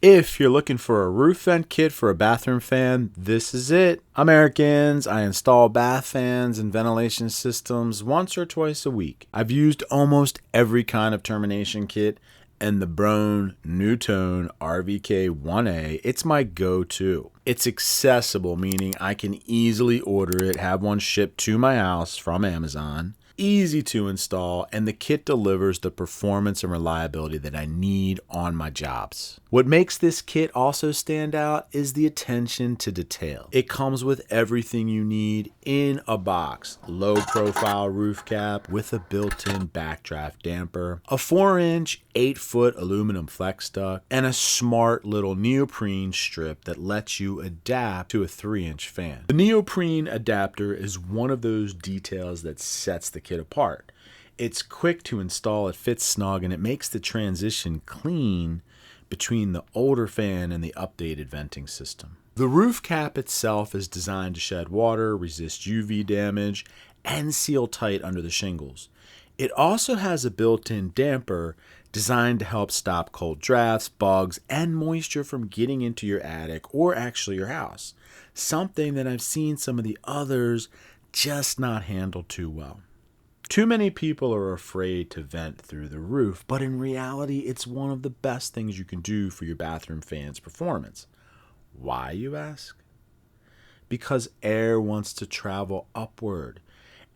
If you're looking for a roof vent kit for a bathroom fan, this is it. Americans, I install bath fans and ventilation systems once or twice a week. I've used almost every kind of termination kit, and the Broan NuTone RVK1A, it's my go-to. It's accessible, meaning I can easily order it, have one shipped to my house from Amazon. Easy to install, and the kit delivers the performance and reliability that I need on my jobs. What makes this kit also stand out is the attention to detail. It comes with everything you need in a box. Low profile roof cap with a built-in backdraft damper, a 4-inch, 8-foot aluminum flex duct, and a smart little neoprene strip that lets you adapt to a 3-inch fan. The neoprene adapter is one of those details that sets the kit apart. It's quick to install, it fits snug, and it makes the transition clean between the older fan and the updated venting system. The roof cap itself is designed to shed water, resist UV damage, and seal tight under the shingles. It also has a built-in damper designed to help stop cold drafts, bugs, and moisture from getting into your attic or actually your house. Something that I've seen some of the others just not handle too well. Too many people are afraid to vent through the roof, but in reality, it's one of the best things you can do for your bathroom fan's performance. Why, you ask? Because air wants to travel upward,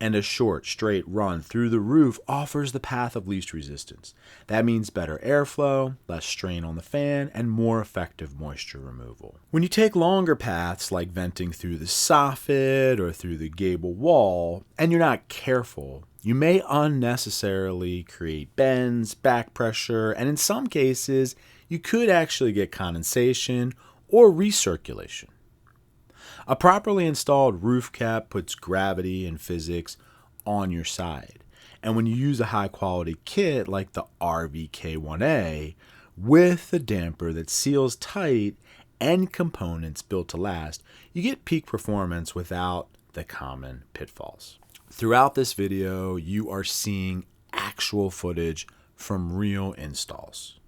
and a short, straight run through the roof offers the path of least resistance. That means better airflow, less strain on the fan, and more effective moisture removal. When you take longer paths, like venting through the soffit or through the gable wall, and you're not careful, you may unnecessarily create bends, back pressure, and in some cases, you could actually get condensation or recirculation. A properly installed roof cap puts gravity and physics on your side. And when you use a high quality kit like the RVK1A with a damper that seals tight and components built to last, you get peak performance without the common pitfalls. Throughout this video, you are seeing actual footage from real installs.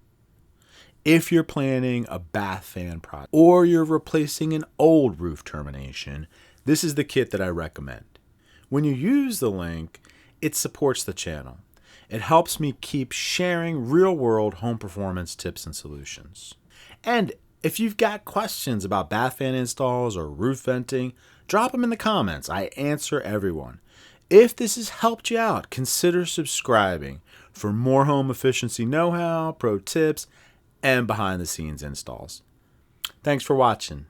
If you're planning a bath fan project or you're replacing an old roof termination, this is the kit that I recommend. When you use the link, it supports the channel. It helps me keep sharing real-world home performance tips and solutions. And if you've got questions about bath fan installs or roof venting, drop them in the comments. I answer everyone. If this has helped you out, consider subscribing for more home efficiency know-how, pro tips, and behind-the-scenes installs. Thanks for watching.